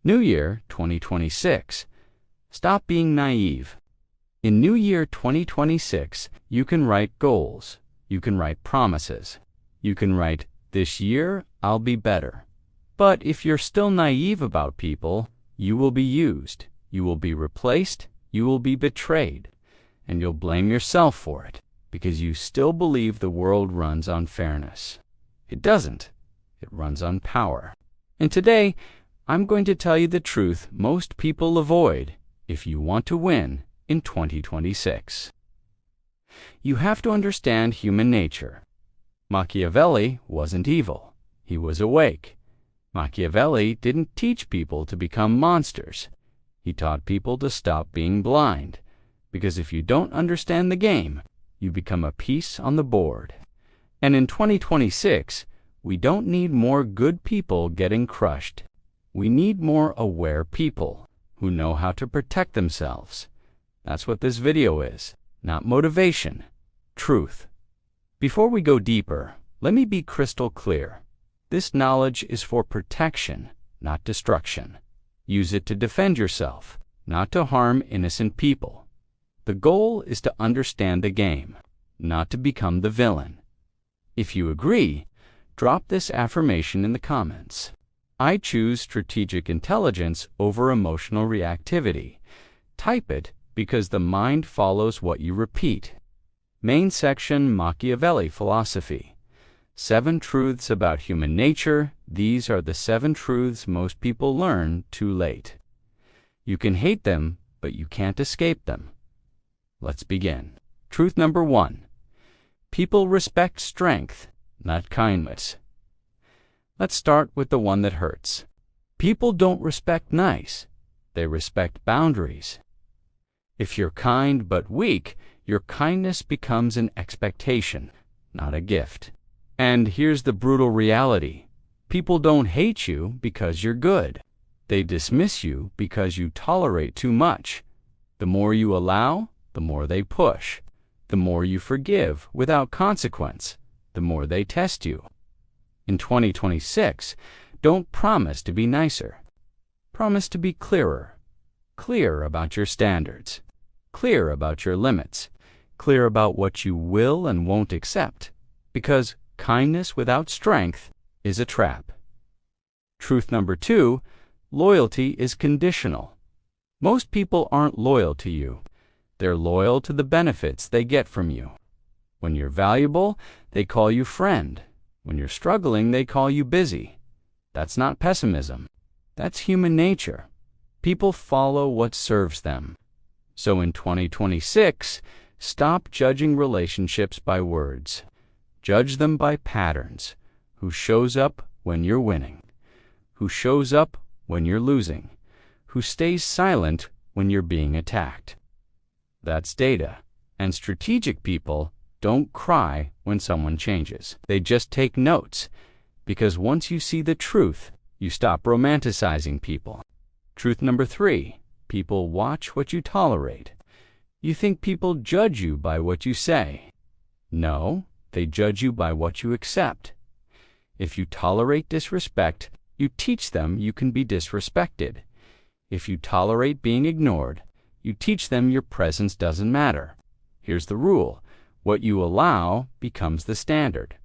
New Year 2026. Stop being naive. In New Year 2026, you can write goals. You can write promises. You can write, "This year, I'll be better." But if you're still naive about people, you will be used, you will be replaced, you will be betrayed, and you'll blame yourself for it because you still believe the world runs on fairness. It doesn't. It runs on power. And today, I'm going to tell you the truth most people avoid if you want to win in 2026. You have to understand human nature. Machiavelli wasn't evil. He was awake. Machiavelli didn't teach people to become monsters. He taught people to stop being blind, because if you don't understand the game, you become a piece on the board. And in 2026, we don't need more good people getting crushed. We need more aware people who know how to protect themselves. That's what this video is, not motivation, truth. Before we go deeper, let me be crystal clear. This knowledge is for protection, not destruction. Use it to defend yourself, not to harm innocent people. The goal is to understand the game, not to become the villain. If you agree, drop this affirmation in the comments. I choose strategic intelligence over emotional reactivity. Type it because the mind follows what you repeat. Main section, Machiavelli Philosophy. 7 truths about human nature. These are the 7 truths most people learn too late. You can hate them, but you can't escape them. Let's begin. Truth number 1. People respect strength, not kindness. Let's start with the one that hurts. People don't respect nice. They respect boundaries. If you're kind but weak, your kindness becomes an expectation, not a gift. And here's the brutal reality. People don't hate you because you're good. They dismiss you because you tolerate too much. The more you allow, the more they push. The more you forgive without consequence, the more they test you. In 2026, don't promise to be nicer. Promise to be clearer. Clear about your standards. Clear about your limits. Clear about what you will and won't accept. Because kindness without strength is a trap. Truth number 2, loyalty is conditional. Most people aren't loyal to you. They're loyal to the benefits they get from you. When you're valuable, they call you friend. When you're struggling, they call you busy. That's not pessimism. That's human nature. People follow what serves them. So in 2026, stop judging relationships by words. Judge them by patterns. Who shows up when you're winning? Who shows up when you're losing? Who stays silent when you're being attacked? That's data. And strategic people don't cry when someone changes. They just take notes. Because once you see the truth, you stop romanticizing people. Truth number 3, people watch what you tolerate. You think people judge you by what you say. No, they judge you by what you accept. If you tolerate disrespect, you teach them you can be disrespected. If you tolerate being ignored, you teach them your presence doesn't matter. Here's the rule. What you allow becomes the standard.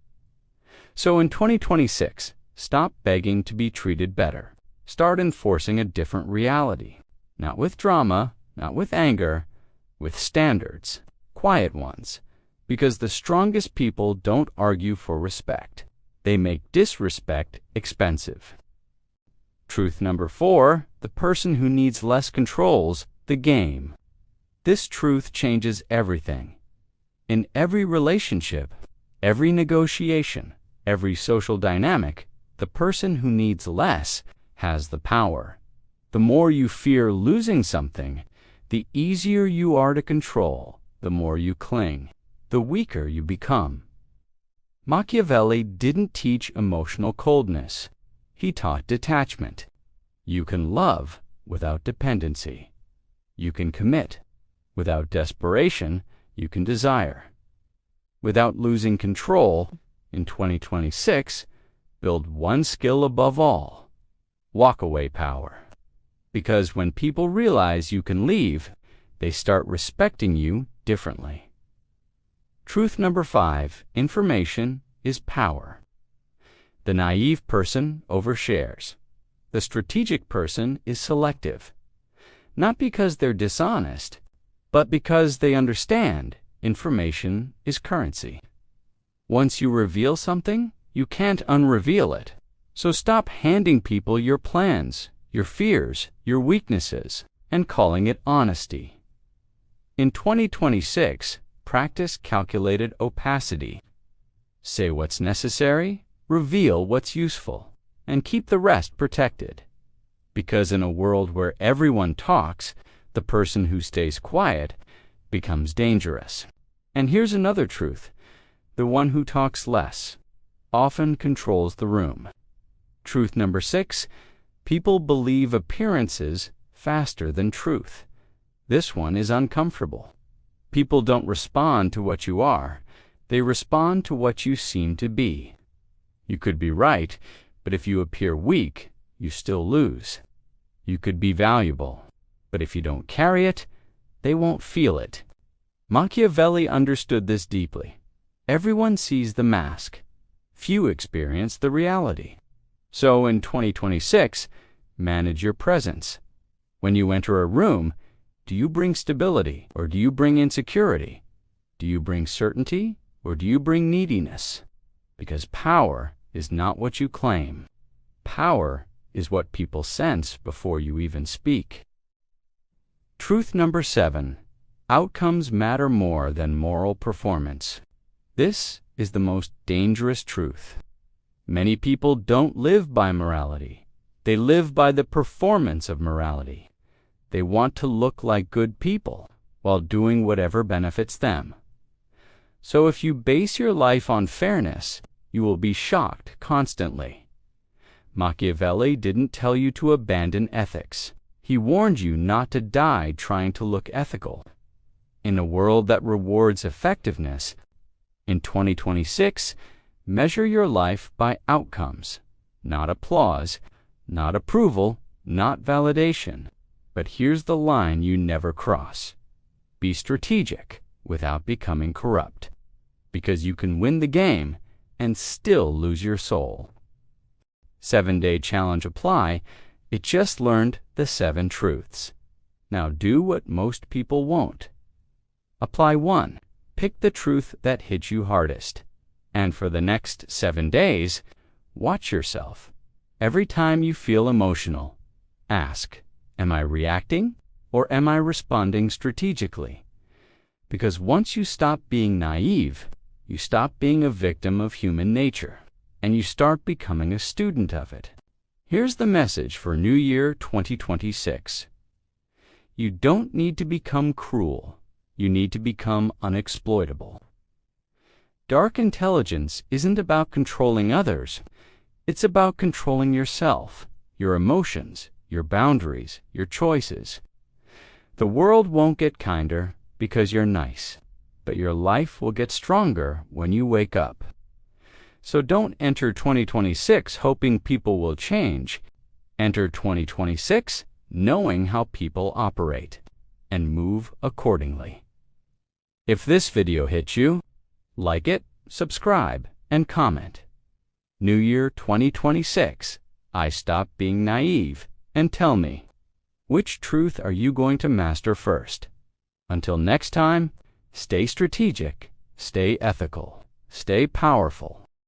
So in 2026, stop begging to be treated better. Start enforcing a different reality. Not with drama, not with anger, with standards, quiet ones. Because the strongest people don't argue for respect. They make disrespect expensive. Truth number 4, the person who needs less controls the game. This truth changes everything. In every relationship, every negotiation, every social dynamic, the person who needs less has the power. The more you fear losing something, the easier you are to control, the more you cling, the weaker you become. Machiavelli didn't teach emotional coldness. He taught detachment. You can love without dependency. You can commit. Without desperation, you can desire. Without losing control, in 2026, build one skill above all: walk-away power. Because when people realize you can leave, they start respecting you differently. Truth number 5, information is power. The naive person overshares. The strategic person is selective. Not because they're dishonest, but because they understand information is currency. Once you reveal something, you can't unreveal it. So stop handing people your plans, your fears, your weaknesses, and calling it honesty. In 2026, practice calculated opacity. Say what's necessary, reveal what's useful, and keep the rest protected. Because in a world where everyone talks, the person who stays quiet becomes dangerous. And here's another truth. The one who talks less often controls the room. Truth number 6, people believe appearances faster than truth. This one is uncomfortable. People don't respond to what you are. They respond to what you seem to be. You could be right, but if you appear weak, you still lose. You could be valuable, but if you don't carry it, they won't feel it. Machiavelli understood this deeply. Everyone sees the mask. Few experience the reality. So in 2026, manage your presence. When you enter a room, do you bring stability or do you bring insecurity? Do you bring certainty or do you bring neediness? Because power is not what you claim. Power is what people sense before you even speak. Truth number 7, outcomes matter more than moral performance. This is the most dangerous truth. Many people don't live by morality. They live by the performance of morality. They want to look like good people while doing whatever benefits them. So if you base your life on fairness, you will be shocked constantly. Machiavelli didn't tell you to abandon ethics. He warned you not to die trying to look ethical. In a world that rewards effectiveness, in 2026, measure your life by outcomes, not applause, not approval, not validation. But here's the line you never cross. Be strategic without becoming corrupt, because you can win the game and still lose your soul. 7-day challenge apply. It just learned the 7 truths. Now do what most people won't. Apply 1. Pick the truth that hits you hardest. And for the next 7 days, watch yourself. Every time you feel emotional, ask, am I reacting or am I responding strategically? Because once you stop being naive, you stop being a victim of human nature, and you start becoming a student of it. Here's the message for New Year 2026. You don't need to become cruel. You need to become unexploitable. Dark intelligence isn't about controlling others. It's about controlling yourself, your emotions, your boundaries, your choices. The world won't get kinder because you're nice, but your life will get stronger when you wake up. So don't enter 2026 hoping people will change. Enter 2026 knowing how people operate, and move accordingly. If this video hit you, like it, subscribe, and comment. New Year 2026, I stop being naive, and tell me, which truth are you going to master first? Until next time, stay strategic, stay ethical, stay powerful.